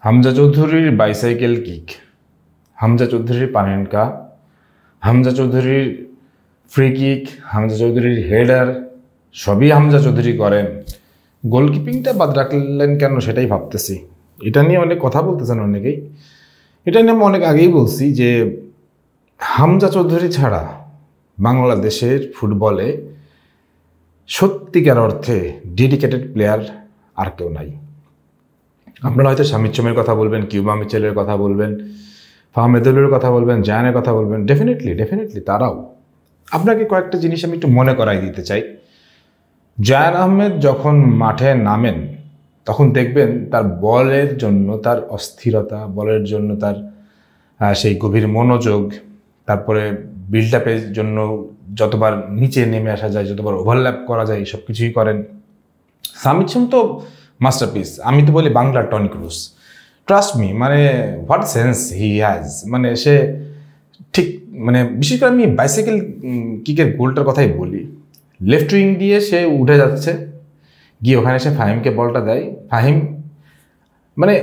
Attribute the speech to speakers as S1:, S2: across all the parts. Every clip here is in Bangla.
S1: হামজা চৌধুরীর বাইসাইকেল কিক, হামজা চৌধুরীর পানেনকা, হামজা চৌধুরীর ফ্রি কিক, হামজা চৌধুরীর হেডার, সবই হামজা চৌধুরী করেন। গোলকিপিংটা বাদ রাখলেন কেন সেটাই ভাবতেছি। এটা নিয়ে অনেক কথা বলতেছেন অনেকেই। এটা নিয়ে আমি অনেক আগেই বলছি যে হামজা চৌধুরী ছাড়া বাংলাদেশের ফুটবলে সত্যিকার অর্থে ডেডিকেটেড প্লেয়ার আর কেউ নাই। আপনারা হয়তো শামির চমের কথা বলবেন, কিউবা মিচেলের কথা বলবেন, ফাহমেদুলের কথা বলবেন, জায়ানের কথা বলবেন, ডেফিনেটলি তারাও। আপনাকে কয়েকটা জিনিস আমি একটু মনে করাই দিতে চাই। জায়ান আহমেদ যখন মাঠে নামেন তখন দেখবেন তার বলের জন্য তার অস্থিরতা, বলের জন্য তার সেই গভীর মনোযোগ, তারপরে বিল্ড আপের জন্য যতবার নিচে নেমে আসা যায়, যতবার ওভারল্যাপ করা যায়, সব কিছুই করেন। শামির চম তো মাস্টারপিস, আমি তো বলি বাংলার টনি ক্রুজ। ট্রাস্ট মি, মানে হোয়াট সেন্স হি হ্যাজ, মানে সে ঠিক, মানে বিশেষ করে আমি বাইসাইকেল কিকের গোলটার কথাই বলি। লেফট উইং দিয়ে সে উঠে যাচ্ছে, গিয়ে ওখানে সে ফাহিমকে বলটা দেয়। ফাহিম মানে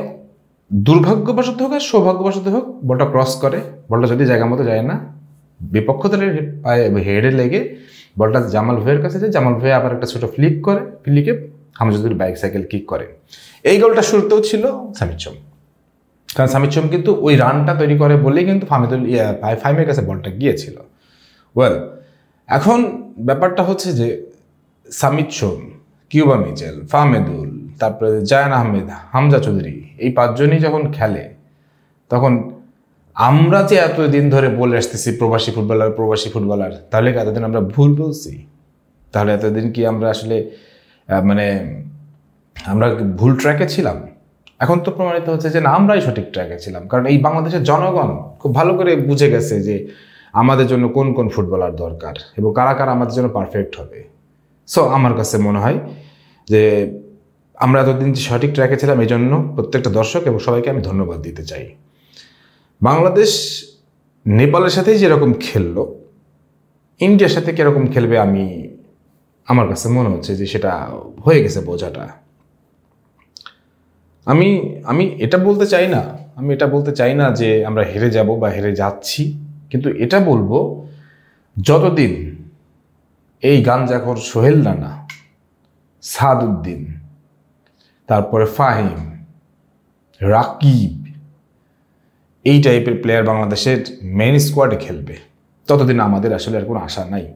S1: দুর্ভাগ্যবশত হোক আর সৌভাগ্যবশত হোক বলটা ক্রস করে, বলটা যদি জায়গা মতো যায় না, বিপক্ষ দলের হেডে লেগে বলটা জামাল ভুঁইয়ার কাছে যায়। জামাল ভুঁইয়া আবার একটা ছোট ফ্লিক করে, ফ্লিকে হামজা চৌধুরী বাইসাইকেল কিক করে। এই গোলটা শুরুতেও ছিল শামির চম, কারণ শামির চম কিন্তু ওই রানটা তৈরি করে বলেই কিন্তু ফাহিমের কাছে বলটা গিয়েছিল। ওয়েল, এখন ব্যাপারটা হচ্ছে যে শামির চম, কিউবা মিচেল, ফাহমেদুল, তারপরে জায়ান আহমেদ, হামজা চৌধুরী, এই পাঁচজনই যখন খেলে তখন আমরা যে এতদিন ধরে বলে আসতেছি প্রবাসী ফুটবলার, তাহলে কি এতদিন আমরা ভুল বলছি? তাহলে এতদিন কি আমরা আসলে মানে আমরা ভুল ট্র্যাকে ছিলাম? এখন তো প্রমাণিত হচ্ছে যে না, আমরাই সঠিক ট্র্যাকে ছিলাম। কারণ এই বাংলাদেশের জনগণ খুব ভালো করে বুঝে গেছে যে আমাদের জন্য কোন কোন ফুটবলার দরকার এবং কারা কারা আমাদের জন্য পারফেক্ট হবে। সো আমার কাছে মনে হয় যে আমরা এতদিন যে সঠিক ট্র্যাকে ছিলাম, এই জন্য প্রত্যেকটা দর্শক এবং সবাইকে আমি ধন্যবাদ দিতে চাই। বাংলাদেশ নেপালের সাথেই যেরকম খেললো, ইন্ডিয়ার সাথে কীরকম খেলবে আমার কাছে মনে হচ্ছে যে সেটা হয়ে গেছে বোঝাটা। আমি এটা বলতে চাই না যে আমরা হেরে যাব বা হেরে যাচ্ছি, কিন্তু এটা বলবো যতদিন এই গাঞ্জাখোর সোহেল রানা, সাদউদ্দিন, তারপরে ফাহিম, রাকিব, এই টাইপের প্লেয়ার বাংলাদেশের মেইন স্কোয়াডে খেলবে, ততদিন আমাদের আসলে আর কোনো আশা নাই।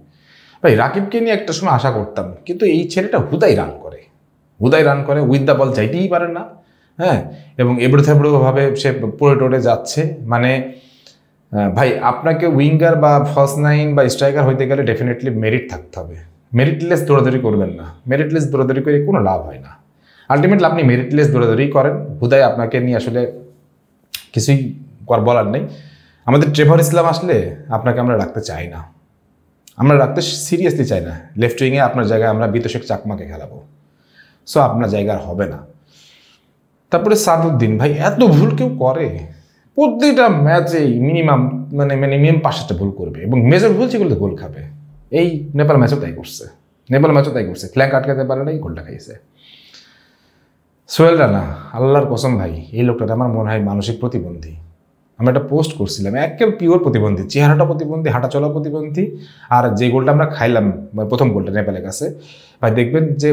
S1: ভাই, রাকিবকে নিয়ে একটা সময় আশা করতাম, কিন্তু এই ছেলেটা হুদাই রান করে উইথ দ্য বল যাইতেই পারে না। হ্যাঁ, এবং এবড়ো থেবড়োভাবে সে পড়ে টোড়ে যাচ্ছে। মানে ভাই, আপনাকে উইঙ্গার বা ফলস নাইন বা স্ট্রাইকার হইতে গেলে ডেফিনেটলি মেরিট থাকতে হবে। মেরিটলেস দৌড়াদৌড়ি করবেন না, মেরিটলেস দৌড়াদৌড়ি করে কোনো লাভ হয় না। আলটিমেটলি আপনি মেরিটলেস দৌড়াদৌড়ি করেন, হুদায় আপনাকে নিয়ে আসলে কিছুই বলার নেই। আমাদের ট্রেভর ইসলাম আসলে আপনাকে আমরা রাখতে চাই না, আমরা রাখতে সিরিয়াসলি চাই না। লেফট উইংয়ে আপনার জায়গায় আমরা বিতোষক চাকমাকে খেলাবো, সো আপনার জায়গা আর হবে না। তারপরে সাদউদ্দিন, ভাই এত ভুল কেউ করে? প্রত্যেকটা ম্যাচেই মিনিমাম 5-7টা ভুল করবে এবং মেজর ভুল যেগুলো গোল খাবে। এই নেপাল ম্যাচও তাই করছে, ফ্ল্যাঙ্ক আটকাতে পারে নাই, গোলটা খাইছে। সোহেল রানা, আল্লাহর কসম ভাই, এই লোকটা আমার মনে হয় মানসিক প্রতিবন্ধী। আমরা একটা পোস্ট করছিলাম, একেবারে পিওর প্রতিবন্ধী, চেহারাটা প্রতিবন্ধী, হাঁটা চলা প্রতিবন্ধী। আর যে গোলটা আমরা খাইলাম, প্রথম গোলটা নেপালের কাছে, ভাই দেখবেন যে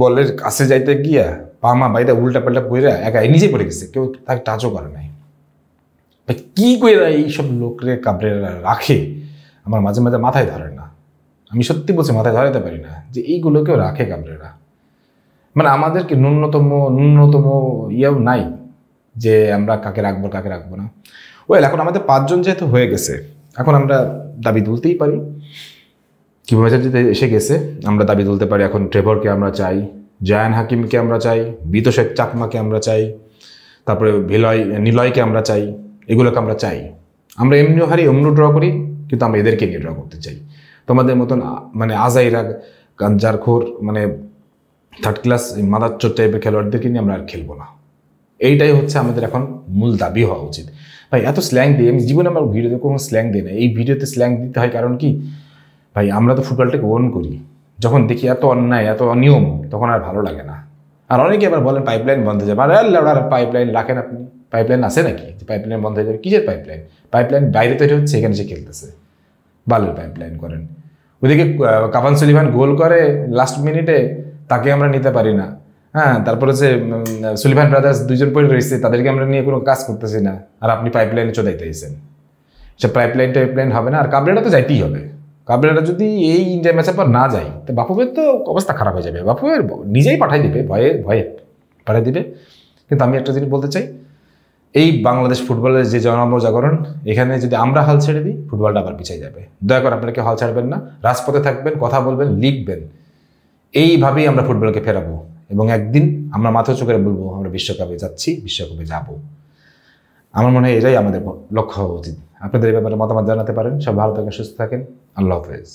S1: বলের কাছে যাইতে গিয়া পামা বাইরে উল্টা পাল্টা পড়ে একা নিজে পড়ে গেছে, কেউ তাকে টাচও করে নাই। ভাই কি করে এইসব লোকরে কাবরেরা রাখে আমার মাঝে মাঝে মাথায় ধরে না। আমি সত্যি বলছি, মাথায় ধরাতে পারি না যে এইগুলোকেও রাখে কাবরেরা। মানে আমাদেরকে ন্যূনতম ইয়েও নাই যে আমরা কাকে রাখবো না। ওয়েল, এখন আমাদের 5জন যেহেতু হয়ে গেছে, এখন আমরা দাবি তুলতেই পারি। কিউবা ম্যাচের যেতে এসে গেছে, আমরা দাবি তুলতে পারি এখন ট্রেভরকে আমরা চাই, জায়ান হাকিমকে আমরা চাই, বিতোষক চাকমাকে আমরা চাই, তারপরে নিলয়কে আমরা চাই। এগুলোকে আমরা চাই। আমরা এমনিও হারি, এমনিও ড্র করি, কিন্তু আমরা এদেরকে নিয়ে ড্র করতে চাই। তোমাদের মতন মানে আজাইরা, গাঞ্জারখোর, মানে থার্ড ক্লাস মাদারচোর টাইপের খেলোয়াড়দেরকে নিয়ে আমরা আর খেলবো না। এইটাই হচ্ছে আমাদের এখন মূল দাবি হওয়া উচিত। ভাই এত স্ল্যাং দিই আমি জীবনে, আমার ভিডিওতে কোনো স্ল্যাং দিই না। এই ভিডিওতে স্ল্যাং দিতে হয় কারণ কি ভাই, আমরা তো ফুটবলটাকে ওন করি। যখন দেখি এত অন্যায়, এত অনিয়ম, তখন আর ভালো লাগে না। আর অনেকে আবার বলেন পাইপলাইন বন্ধ হয়ে যাবে, আর আল্লাহ পাইপলাইন রাখেন আপনি, পাইপলাইন আছে নাকি যে পাইপলাইন বন্ধ হয়ে যাবে? কিসের পাইপলাইন? পাইপলাইন বাইরে তৈরি হচ্ছে, এখানে সে খেলতেছে, বালের পাইপলাইন করেন। ওদিকে কাভান সুলিভান গোল করে লাস্ট মিনিটে, তাকে আমরা নিতে পারি না। হ্যাঁ, তারপরে যে সুলিভান ব্রাদার্স দুইজন পড়ে রয়েছে, তাদেরকে আমরা নিয়ে কোনো কাজ করতেছি না, আর আপনি পাইপলাইনে চোদাইতেছেন। সে পাইপলাইন টাইপলাইন হবে না। আর কাবরেরা তো যাইতেই হবে। কাবরেরা যদি এই ইন্ডিয়া ম্যাচের পর না যায়, তো বাফুফের তো অবস্থা খারাপ হয়ে যাবে। বাফুফের নিজেই পাঠাই দিবে, ভয়ে ভয়ে পাঠাই দিবে। কিন্তু আমি একটা জিনিস বলতে চাই, এই বাংলাদেশ ফুটবলের যে জনজাগরণ, এখানে যদি আমরা হাল ছেড়ে দিই, ফুটবলটা আবার পিছিয়ে যাবে। দয়া করে আপনারা কেউ হাল ছাড়বেন না, রাজপথে থাকবেন, কথা বলবেন, লিখবেন। এইভাবেই আমরা ফুটবলকে ফেরাবো, এবং একদিন আমরা মাথা উঁচু করে বলবো আমরা বিশ্বকাপে যাচ্ছি, বিশ্বকাপে যাব। আমার মনে হয় এটাই আমাদের লক্ষ্য হওয়া উচিত। আপনাদের এই ব্যাপারে মতামত জানাতে পারেন। সব ভালো থাকেন, সুস্থ থাকেন। আল্লাহ হাফেজ।